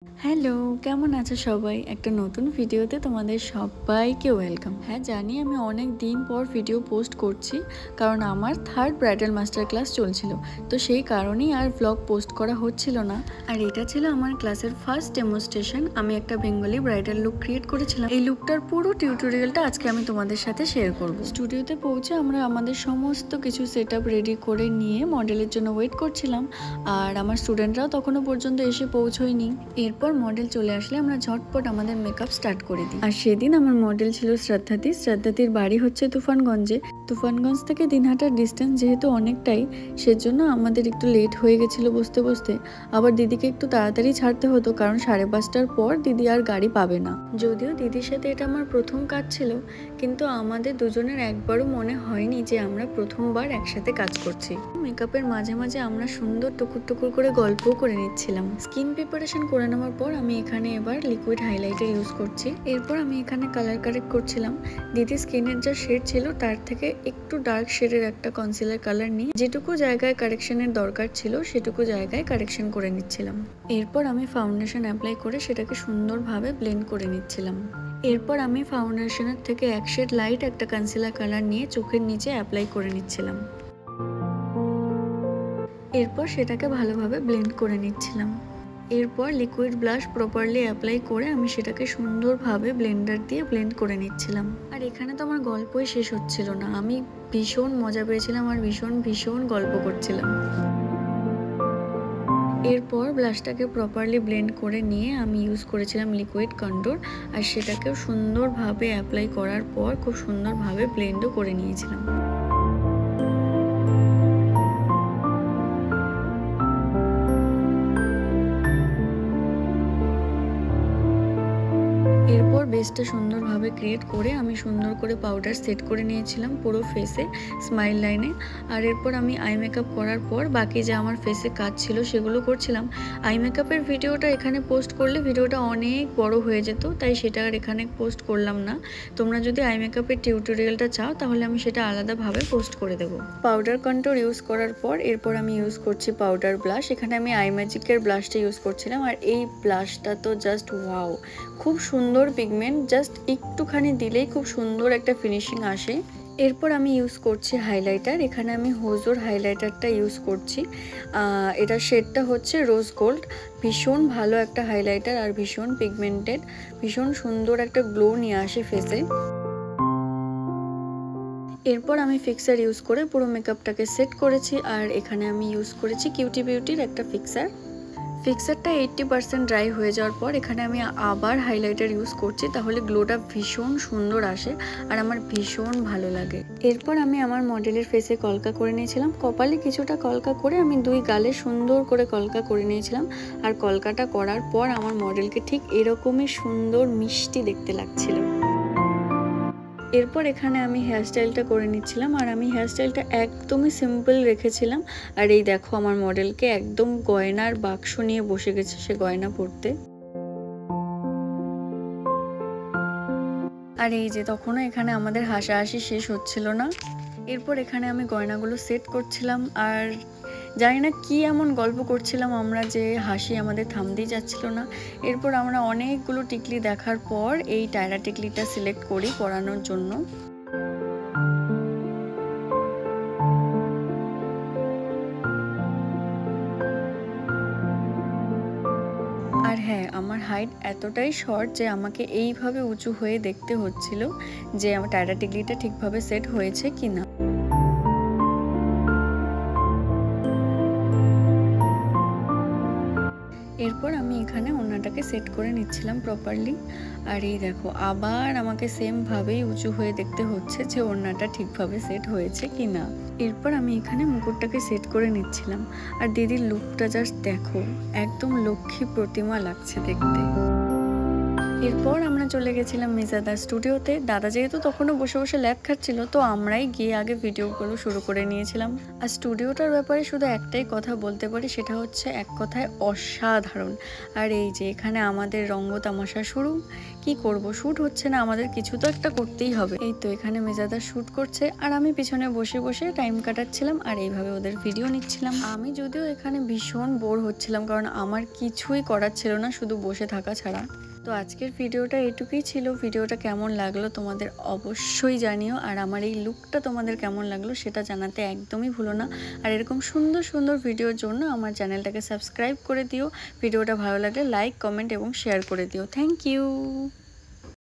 Hello, কেমন আছো সবাই? একটা নতুন ভিডিওতে তোমাদের সবাইকে ওয়েলকাম। হ্যাঁ, জানি আমি অনেক দিন পর ভিডিও পোস্ট করছি, কারণ আমার থার্ড ব্রাইডাল মাস্টার ক্লাস চলছিল। তো সেই কারণেই আর ভ্লগ পোস্ট করা হচ্ছিল না। আর এটা ছিল আমার ক্লাসের ফার্স্ট ডেমনস্ট্রেশন। আমি একটা বেঙ্গলি ব্রাইডাল লুক ক্রিয়েট করেছিলাম। এই লুকটার পুরো টিউটোরিয়ালটা আজকে আমি তোমাদের সাথে শেয়ার করব। স্টুডিওতে পৌঁছে আমরা আমাদের সমস্ত কিছু সেট আপ রেডি করে নিয়ে মডেলের জন্য ওয়েট করছিলাম। আর আমার স্টুডেন্টরাও তখনও পর্যন্ত এসে পৌঁছয়নি। এরপর মডেল চলে আসলে আমরা ঝটপট আমাদের মেকআপ স্টার্ট করে দিই। আর সেদিন আমার মডেল ছিল শ্রদ্ধাতির বাড়ি হচ্ছে তুফানগঞ্জে। তুফানগঞ্জ থেকে দিনহাটার ডিস্টেন্স যেহেতু অনেকটাই, সেজন্য আমাদের একটু লেট হয়ে গেছিল বসতে বসতে। আবার দিদিকে একটু তাড়াতাড়ি ছাড়তে হতো, কারণ 5:30টার পর দিদি আর গাড়ি পাবে না। যদিও দিদির সাথে এটা আমার প্রথম কাজ ছিল, কিন্তু আমাদের দুজনের একবারও মনে হয়নি যে আমরা প্রথমবার একসাথে কাজ করছি। মেকআপের মাঝে মাঝে আমরা সুন্দর টুকুর টুকুর করে গল্পও করে নিচ্ছিলাম। স্কিন প্রিপারেশন করে নেওয়ার পর আমি এখানে এবার লিকুইড হাইলাইটার ইউজ করছি। এরপর আমি এখানে কালার কারেক্ট করছিলাম। দিদি স্কিনের যা শেড ছিল তার থেকে একটু ডার্ক শেডের একটা কনসিলার কালার নিয়ে যেটুকু জায়গায় কারেকশনের দরকার ছিল সেটুকু জায়গায় কারেকশন করে নিচ্ছিলাম। এরপর আমি ফাউন্ডেশন অ্যাপ্লাই করে সেটাকে সুন্দরভাবে ব্লেন্ড করে নিচ্ছিলাম। এরপর আমি ফাউন্ডেশনের থেকে এক শেড লাইট একটা কনসিলার কালার নিয়ে চোখের নিচে অ্যাপ্লাই করে নিচ্ছিলাম। এরপর সেটাকে ভালোভাবে ব্লেন্ড করে নিচ্ছিলাম। এরপর লিকুইড ব্লাশ প্রপারলি অ্যাপ্লাই করে আমি সেটাকে সুন্দরভাবে ব্লেন্ডার দিয়ে ব্লেন্ড করে নিচ্ছিলাম। আর এখানে তো আমার গল্পই শেষ হচ্ছিল না। আমি ভীষণ মজা পেয়েছিলাম আর ভীষণ গল্প করছিলাম। এরপর ব্লাশটাকে প্রপারলি ব্লেন্ড করে নিয়ে আমি ইউজ করেছিলাম লিকুইড কন্ট্যুর, আর সেটাকেও সুন্দরভাবে অ্যাপ্লাই করার পর খুব সুন্দরভাবে ব্লেন্ডও করে নিয়েছিলাম। এরপর বেসটা সুন্দরভাবে ক্রিয়েট করে আমি সুন্দর করে পাউডার সেট করে নিয়েছিলাম পুরো ফেসে, স্মাইল লাইনে। আর এরপর আমি আই মেকআপ করার পর বাকি যে আমার ফেসে কাজ ছিল সেগুলো করছিলাম। আই মেকআপের ভিডিওটা এখানে পোস্ট করলে ভিডিওটা অনেক বড় হয়ে যেত, তাই সেটা আর এখানে পোস্ট করলাম না। তোমরা যদি আই মেকআপের টিউটোরিয়ালটা চাও তাহলে আমি সেটা আলাদাভাবে পোস্ট করে দেবো। পাউডার কন্ট্যুর ইউজ করার পর এরপর আমি ইউজ করছি পাউডার ব্লাশ। এখানে আমি আই ম্যাজিকের ব্লাশটা ইউজ করছিলাম। আর এই ব্লাশটা তো জাস্ট ওয়াও, খুব সুন্দর পিগমেন্ট, জাস্ট একটুখানি দিলেই খুব সুন্দর একটা ফিনিশিং আসে। এরপর আমি ইউজ করছি হাইলাইটার। এখানে আমি হোজোর হাইলাইটারটা ইউজ করছি। এটা শেডটা হচ্ছে রোজ গোল্ড। ভীষণ ভালো একটা হাইলাইটার আর ভীষণ পিগমেন্টেড, ভীষণ সুন্দর একটা গ্লো নিয়ে আসে ফেসে। এরপর আমি ফিক্সার ইউজ করে পুরো মেকআপটাকে সেট করেছি। আর এখানে আমি ইউজ করেছি কিউটি বিউটির একটা ফিক্সারটা 80% ড্রাই হয়ে যাওয়ার পর এখানে আমি আবার হাইলাইটার ইউজ করছি, তাহলে গ্লোটা ভীষণ সুন্দর আসে আর আমার ভীষণ ভালো লাগে। এরপর আমি আমার মডেলের ফেসে কলকা করে নিয়েছিলাম। কপালে কিছুটা কলকা করে আমি দুই গালে সুন্দর করে কলকা করে নিয়েছিলাম। আর কলকাটা করার পর আমার মডেলকে ঠিক এরকমই সুন্দর মিষ্টি দেখতে লাগছিল। এরপর এখানে আমি হেয়ারস্টাইলটা করে নিচ্ছিলাম। আর আমি হেয়ারস্টাইলটা একদমই সিম্পল রেখেছিলাম। আর এই দেখো আমার মডেলকে একদম গয়নার বাক্স নিয়ে বসে গেছে সে গয়না পরতে। আর এই যে তখনও এখানে আমাদের হাসাহাসি শেষ হচ্ছিল না। এরপর এখানে আমি গয়নাগুলো সেট করছিলাম। আর জানি না কি এমন গল্প করছিলাম আমরা যে হাসি আমাদের থামতেই যাচ্ছিল না। এরপর আমরা অনেকগুলো টিকলি দেখার পর এই টায়রা টিকলিটা সিলেক্ট করি পরানোর জন্য। আর হ্যাঁ, আমার হাইট এতটাই শর্ট যে আমাকে এইভাবে উঁচু হয়ে দেখতে হচ্ছিল যে আমার টায়রা টিকলিটা ঠিকভাবে সেট হয়েছে কিনা। এরপর আমি এখানে ওড়নাটাকে সেট করে নিচ্ছিলাম প্রপারলি। আর এই দেখো আবার আমাকে সেমভাবেই উঁচু হয়ে দেখতে হচ্ছে যে ওড়নাটা ঠিকভাবে সেট হয়েছে কিনা। এরপর আমি এখানে মুকুটটাকে সেট করে নিচ্ছিলাম। আর দিদির লুকটা জাস্ট দেখো, একদম লক্ষ্মী প্রতিমা লাগছে দেখতে। এরপর আমরা চলে গেছিলাম মিজাদার স্টুডিওতে। দাদা যেহেতু তখনও বসে বসে ল্যাব খাচ্ছিল, তো আমরাই গিয়ে আগে ভিডিওগুলো শুরু করে নিয়েছিলাম। আর স্টুডিওটার ব্যাপারে শুধু একটাই কথা বলতে পারি, সেটা হচ্ছে এক কথায় অসাধারণ। আর এই যে এখানে আমাদের রঙ্গ তামাশা শুরু। কি করব, শ্যুট হচ্ছে না, আমাদের কিছু তো একটা করতেই হবে। এই তো এখানে মেজাদা শ্যুট করছে আর আমি পিছনে বসে বসে টাইম কাটাচ্ছিলাম আর এইভাবে ওদের ভিডিও নিচ্ছিলাম। আমি যদিও এখানে ভীষণ বোর হচ্ছিলাম, কারণ আমার কিছুই করার ছিল না শুধু বসে থাকা ছাড়া। তো আজকের ভিডিওটা এটুকুই ছিল। ভিডিওটা কেমন লাগলো তোমাদের অবশ্যই জানিও, আর আমার এই লুকটা তোমাদের কেমন লাগলো সেটা জানাতে একদমই ভুলো না। আর এরকম সুন্দর সুন্দর ভিডিওর জন্য আমার চ্যানেলটাকে সাবস্ক্রাইব করে দিও। ভিডিওটা ভালো লাগলে লাইক, কমেন্ট এবং শেয়ার করে দিও। Thank you.